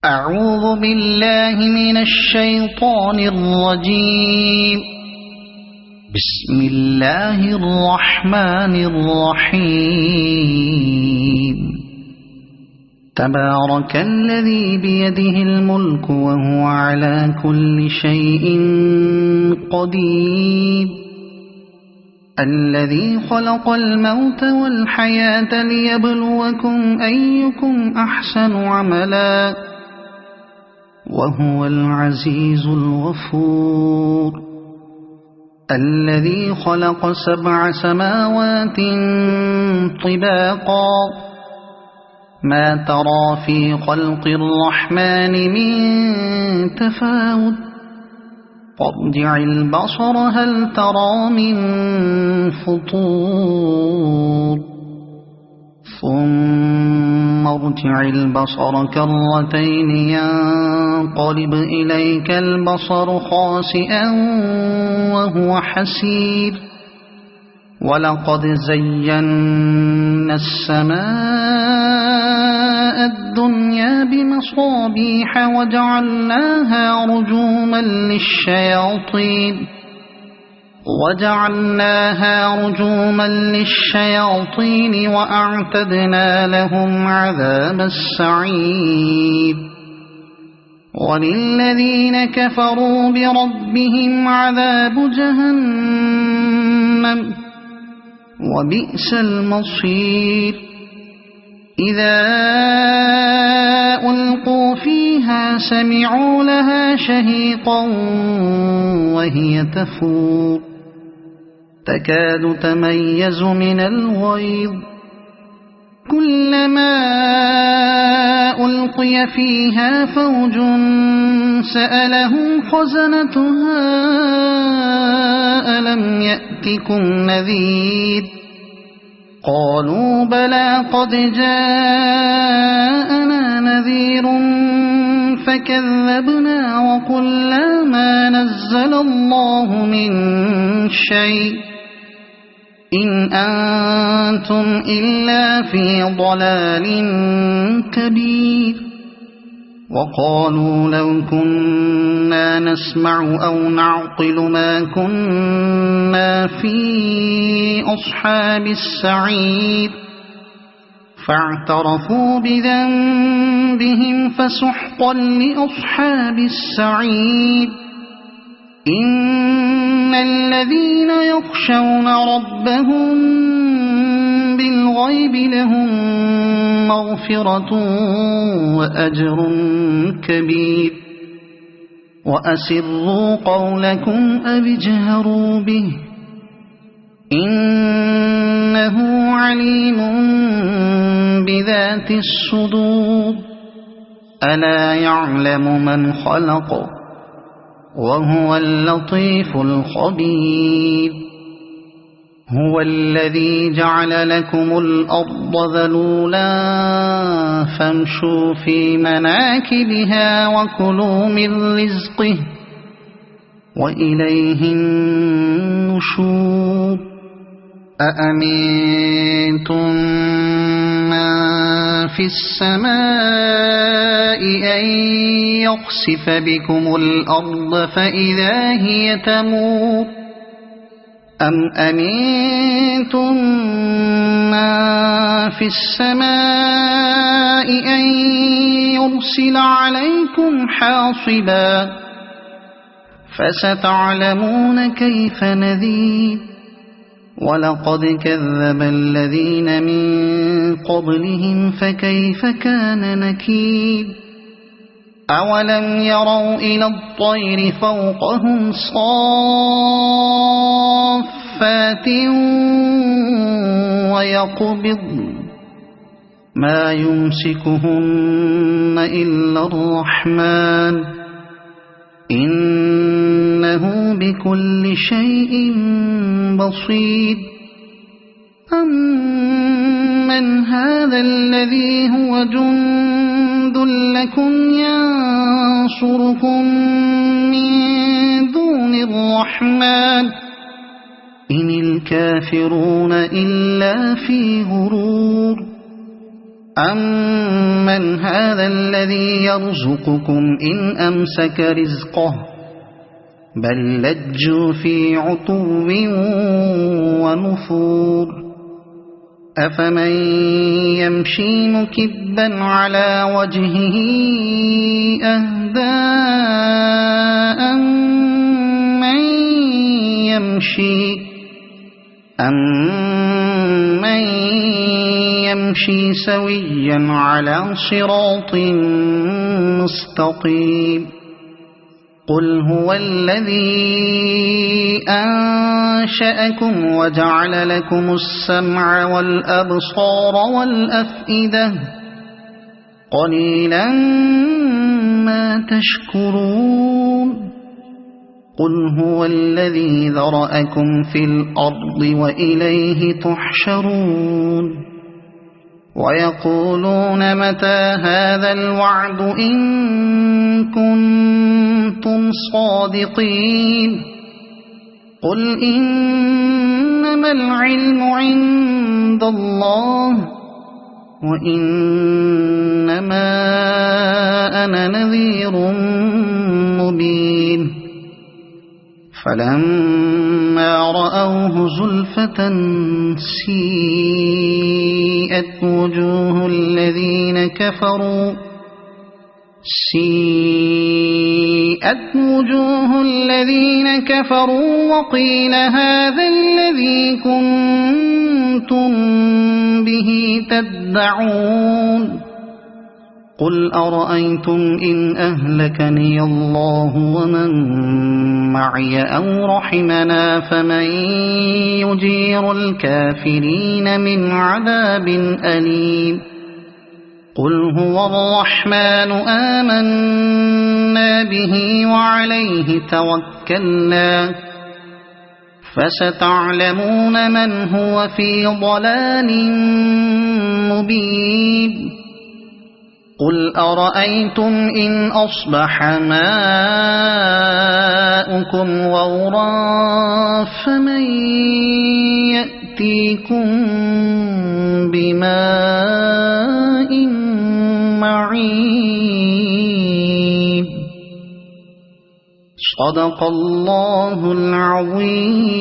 أعوذ بالله من الشيطان الرجيم. بسم الله الرحمن الرحيم. تبارك الذي بيده الملك وهو على كل شيء قدير. الذي خلق الموت والحياة ليبلوكم أيكم أحسن عملا وهو العزيز الغفور. الذي خلق 7 سماوات طباقا ما ترى في خلق الرحمن من تفاوت فارجع البصر هل ترى من فطور ثم ارجع البصر كرتين ينقلب إليك البصر خاسئا وهو حسير. ولقد زينا السماء الدنيا بمصابيح وجعلناها رجوما للشياطين وأعتدنا لهم عذاب السعير. وللذين كفروا بربهم عذاب جهنم وبئس المصير. إذا ألقوا فيها سمعوا لها شهيقا وهي تفور تكاد تميز من الغيظ. كلما ألقي فيها فوج سألهم خزنتها ألم يأتكم نذير قالوا بلى قد جاءنا نذير فكذبنا وقلنا ما نزل الله من شيء إن أنتم إلا في ضلال كبير. وقالوا لو كنا نسمع أو نعقل ما كنا في أصحاب السعير فاعترفوا بذنبهم فسحقا لأصحاب السعير. إن الذين يخشون ربهم بالغيب لهم مغفرة وأجر كبير. وأسروا قولكم أو اجهروا به إنه عليم بذات الصدور. ألا يعلم من خلق وهو اللطيف الخبير. هو الذي جعل لكم الأرض ذلولا فامشوا في مناكبها وكلوا من رزقه وإليه النشور. أأمنتم من في السماء أن يخسف بكم الأرض فإذا هي تمور أم أمنتم من في السماء أن يرسل عليكم حاصبا فستعلمون كيف نذير. ولقد كذب الذين من قبلهم فكيف كان نكير. أولم يروا إلى الطير فوقهم صافات ويقبضن ما يمسكهن إلا الرحمن إنه بكل شيء بصير. أمن هذا الذي هو جند لكم ينصركم من دون الرحمن إن الكافرون إلا في غرور. أَمَّنْ هَذَا الَّذِي يَرْزُقُكُمْ إِنْ أَمْسَكَ رِزْقَهُ بَل لَّجُّوا فِي عُتُوٍّ وَنُفُورٍ أَفَمَن يَمْشِي مُكِبًّا عَلَى وَجْهِهِ أَهْدَىٰ أَمَّن يَمْشِي سَوِيًّا عَلَى صِرَاطٍ مُّسْتَقِيمٍ قُلْ هُوَ الَّذِي أَنشَأَكُمْ وَجَعَلَ لَكُمُ السَّمْعَ وَالْأَبْصَارَ وَالْأَفْئِدَةَ قَلِيلًا مَّا تَشْكُرُونَ قُلْ هُوَ الَّذِي ذَرَأَكُمْ فِي الْأَرْضِ وَإِلَيْهِ تُحْشَرُونَ وَيَقُولُونَ مَتَىٰ هَٰذَا الْوَعْدُ إِن كُنتُمْ صَادِقِينَ قُلْ إِنَّمَا الْعِلْمُ عِندَ اللَّهِ وَإِنَّمَا أَنَا نَذِيرٌ مُّبِينٌ فَلَمَّا رَأَوْهُ زُلْفَةً سِيئَتْ وُجُوهُ الَّذِينَ كَفَرُوا وَقِيلَ هَٰذَا الَّذِي كُنتُم بِهِ تَدَّعُونَ قُلْ أَرَأَيْتُمْ إِنْ أَهْلَكَنِيَ اللَّهُ وَمَن مَّعِيَ أَوْ رَحِمَنَا فَمَن يُجِيرُ الْكَافِرِينَ مِنْ عَذَابٍ أَلِيمٍ قُلْ هُوَ الرَّحْمَٰنُ آمَنَّا بِهِ وَعَلَيْهِ تَوَكَّلْنَا فَسَتَعْلَمُونَ مَنْ هُوَ فِي ضَلَالٍ مُّبِينٍ قُلْ أَرَأَيْتُمْ إِنْ أَصْبَحَ مَاؤُكُمْ غَوْرًا فَمَن يَأْتِيكُم بِمَاءٍ مَّعِينٍ صَدَقَ اللَّهُ الْعَظِيمُ.